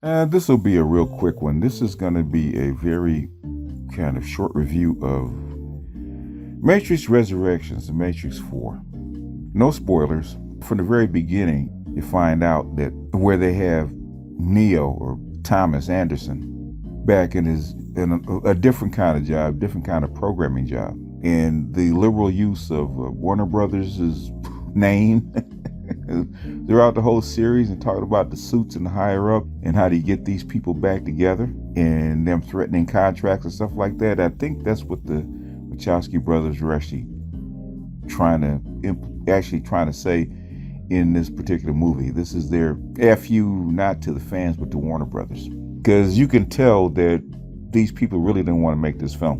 This will be a real quick one. This is going to be a very kind of short review of Matrix Resurrections, The Matrix 4. No spoilers. From the very beginning, you find out that where they have Neo or Thomas Anderson back in a different kind of job, different kind of programming job. And the liberal use of Warner Brothers' name throughout the whole series and talking about the suits and the higher up and how do you get these people back together and them threatening contracts and stuff like that. I think that's what the Wachowski brothers were actually trying to say in this particular movie. This is their FU, not to the fans, but to Warner Brothers. Because you can tell that these people really didn't want to make this film.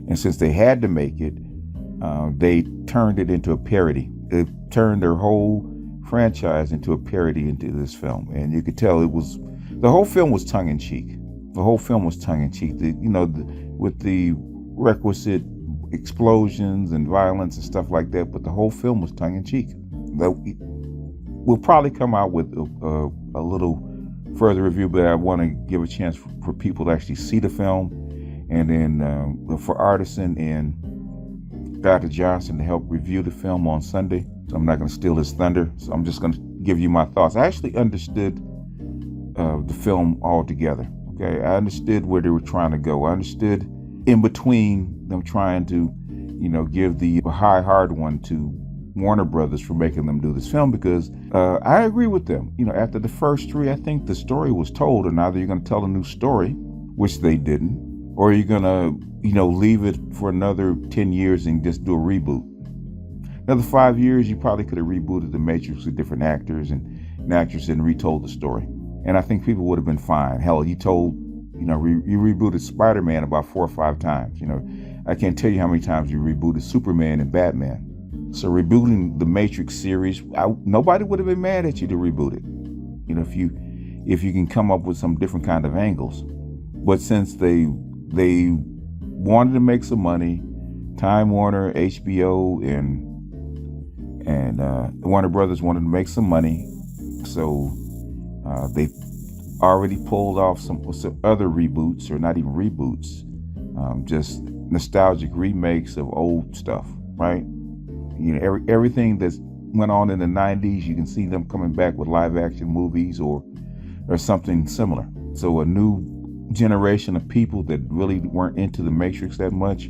And since they had to make it, they turned it into a parody. They turned their whole franchise into a parody into this film. And you could tell the whole film was tongue-in-cheek. The whole film was tongue-in-cheek. With the requisite explosions and violence and stuff like that, but the whole film was tongue-in-cheek. We'll probably come out with a little further review, but I want to give a chance for people to actually see the film, and then for Artisan and Dr. Johnson to help review the film on Sunday. So I'm not going to steal his thunder, so I'm just going to give you my thoughts. I actually understood the film altogether. Okay, I understood where they were trying to go. I understood in between them trying to, give the high hard one to Warner Brothers for making them do this film, because I agree with them. After the first three, I think the story was told, and either you're going to tell a new story, which they didn't, or you're going to, leave it for another 10 years and just do a reboot. Another 5 years, you probably could have rebooted The Matrix with different actors and actresses and retold the story. And I think people would have been fine. Hell, you rebooted Spider-Man about 4 or 5 times. I can't tell you how many times you rebooted Superman and Batman. So rebooting the Matrix series, nobody would have been mad at you to reboot it. If you can come up with some different kind of angles. But since they wanted to make some money, Time Warner, HBO, and Warner Brothers wanted to make some money, so they already pulled off some other reboots, or not even reboots, just nostalgic remakes of old stuff, right? Everything that went on in the 90s, you can see them coming back with live action movies or something similar. So a new generation of people that really weren't into the Matrix that much,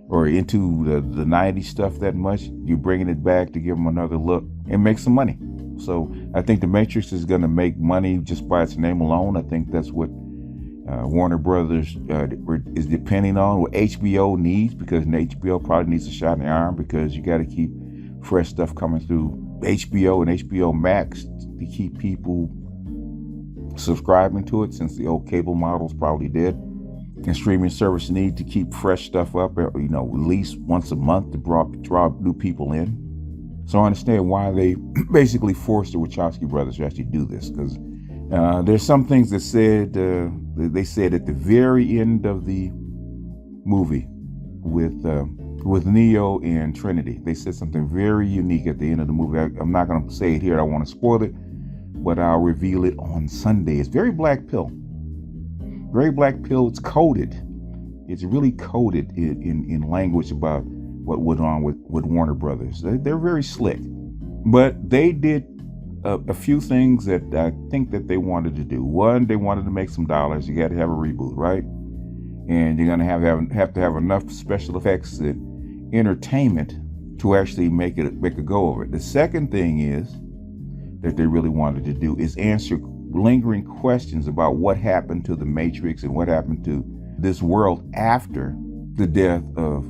or into the 90s stuff that much, you're bringing it back to give them another look and make some money. So I think the Matrix is going to make money just by its name alone. I think that's what Warner Brothers is depending on, what HBO needs, because HBO probably needs a shot in the arm, because you got to keep fresh stuff coming through HBO and HBO Max to keep people subscribing to it, since the old cable models probably did. And streaming service need to keep fresh stuff up, at least once a month to draw new people in. So I understand why they basically forced the Wachowski brothers to actually do this, because there's some things that they said at the very end of the movie with Neo and Trinity. They said something very unique at the end of the movie. I'm not going to say it here. I don't want to spoil it, but I'll reveal it on Sunday. It's very black pill. Very black pill. It's coded. It's really coded in language about what went on with Warner Brothers. They're very slick, but they did a few things that I think that they wanted to do. One, they wanted to make some dollars. You got to have a reboot, right? And you're gonna have to have enough special effects and entertainment to actually make a go of it. The second thing is that they really wanted to do is answer lingering questions about what happened to the Matrix and what happened to this world after the death of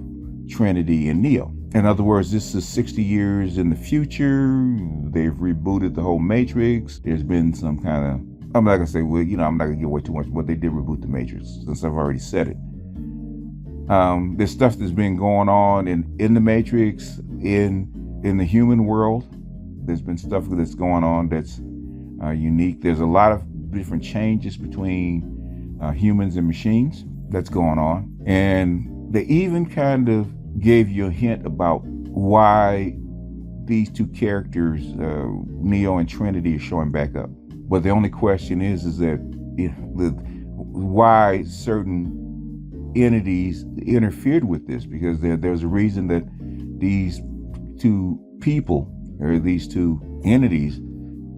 Trinity and Neo. In other words, this is 60 years in the future. They've rebooted the whole Matrix. There's been some kind of, I'm not gonna say, I'm not gonna give away too much, but they did reboot the Matrix, since I've already said it. There's stuff that's been going on in the Matrix, in the human world. There's been stuff that's going on that's unique. There's a lot of different changes between humans and machines that's going on. And they even kind of gave you a hint about why these two characters, Neo and Trinity, are showing back up. But the only question is that why certain entities interfered with this, because there's a reason that these two people or these two entities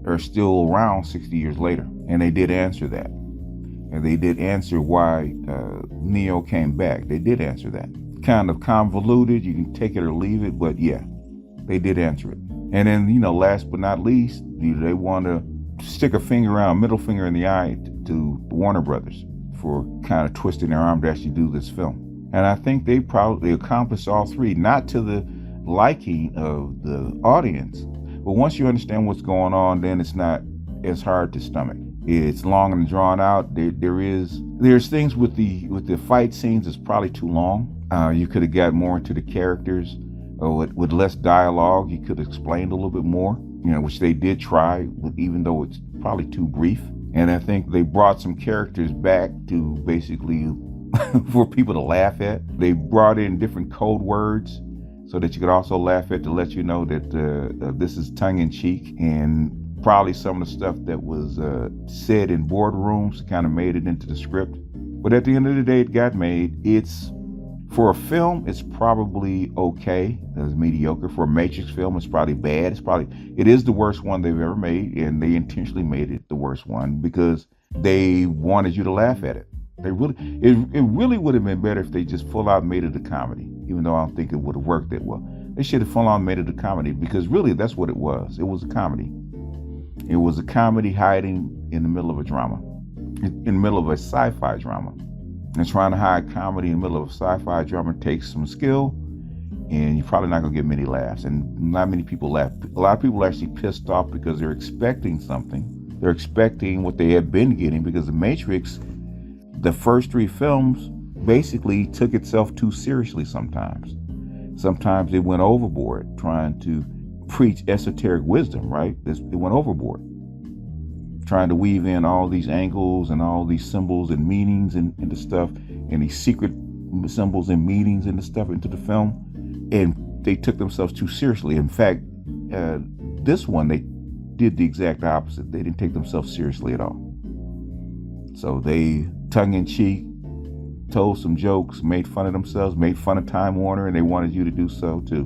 are still around 60 years later. And they did answer that. And they did answer why Neo came back. They did answer that. Kind of convoluted, you can take it or leave it, but yeah, they did answer it. And then, last but not least, they want to stick a middle finger in the eye to Warner Brothers for kind of twisting their arm to actually do this film. And I think they probably accomplished all three, not to the liking of the audience, but once you understand what's going on, then it's not as hard to stomach. It's long and drawn out. There's things with the fight scenes that's probably too long. You could have got more into the characters with less dialogue. You could have explained a little bit more, which they did try, even though it's probably too brief. And I think they brought some characters back to basically for people to laugh at. They brought in different code words so that you could also laugh at, to let you know that this is tongue-in-cheek, and probably some of the stuff that was said in boardrooms kind of made it into the script. But at the end of the day, it got made. For a film, it's probably okay. It's mediocre. For a Matrix film, it's probably bad. It is the worst one they've ever made, and they intentionally made it the worst one because they wanted you to laugh at it. It really would have been better if they just full out made it a comedy, even though I don't think it would have worked that well. They should have full out made it a comedy, because really that's what it was. It was a comedy. It was a comedy hiding in the middle of a drama, in the middle of a sci-fi drama. And trying to hide comedy in the middle of a sci-fi drama takes some skill, and you're probably not going to get many laughs. And not many people laugh. A lot of people are actually pissed off because they're expecting something. They're expecting what they had been getting, because The Matrix, the first three films, basically took itself too seriously sometimes. Sometimes it went overboard trying to preach esoteric wisdom, right? It went overboard, trying to weave in all these angles and all these symbols and meanings into stuff, and these secret symbols and meanings into stuff into the film, and they took themselves too seriously. In fact, this one, they did the exact opposite. They didn't take themselves seriously at all. So they, tongue-in-cheek, told some jokes, made fun of themselves, made fun of Time Warner, and they wanted you to do so too.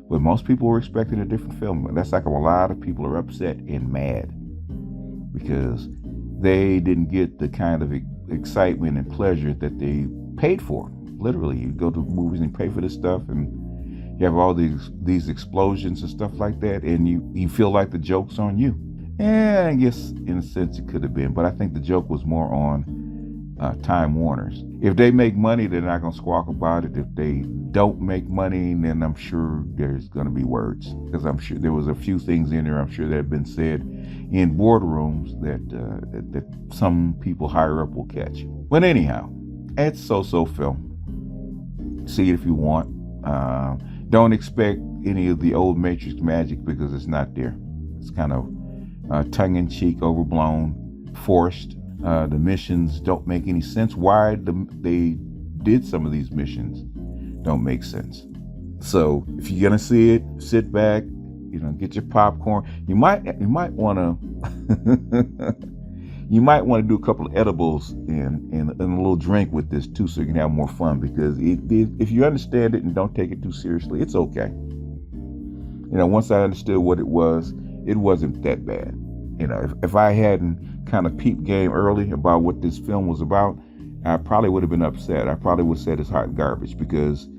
But most people were expecting a different film. That's like a lot of people are upset and mad because they didn't get the kind of excitement and pleasure that they paid for. Literally, you go to movies and pay for this stuff, and you have all these explosions and stuff like that, and you feel like the joke's on you. And I guess in a sense it could have been, but I think the joke was more on Time Warner's. If they make money, they're not going to squawk about it. If they don't make money, then I'm sure there's going to be words, because I'm sure there was a few things in there, I'm sure, that have been said in boardrooms that some people higher up will catch. But anyhow, it's so-so film. See it if you want. Don't expect any of the old Matrix magic, because it's not there. It's kind of tongue-in-cheek, overblown, forced. The missions don't make any sense. Why they did some of these missions don't make sense. So if you're gonna see it, sit back, get your popcorn. You might want to you might want to do a couple of edibles and a little drink with this too, so you can have more fun. Because if you understand it and don't take it too seriously, it's okay. Once I understood what it wasn't that bad. If I hadn't kind of peeped game early about what this film was about, I probably would have been upset. I probably would have said it's hot garbage, because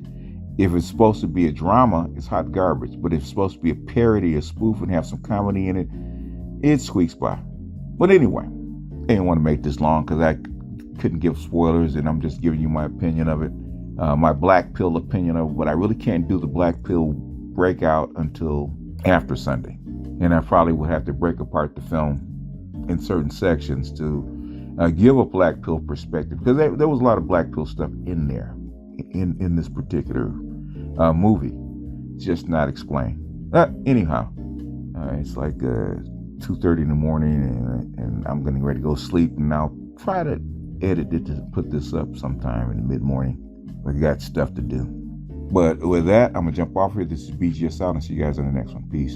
if it's supposed to be a drama, it's hot garbage. But if it's supposed to be a parody, a spoof, and have some comedy in it, it squeaks by. But anyway, I didn't want to make this long because I couldn't give spoilers, and I'm just giving you my opinion of it, my black pill opinion of it. But I really can't do the black pill breakout until after Sunday. And I probably would have to break apart the film in certain sections to give a black pill perspective, because there was a lot of black pill stuff in there in this particular movie, just not explained. Anyhow, it's like 2:30 in the morning, and I'm getting ready to go sleep, and I'll try to edit it to put this up sometime in the mid-morning. I got stuff to do. But with that, I'm gonna jump off here. This is BGS out, and see you guys on the next one. Peace.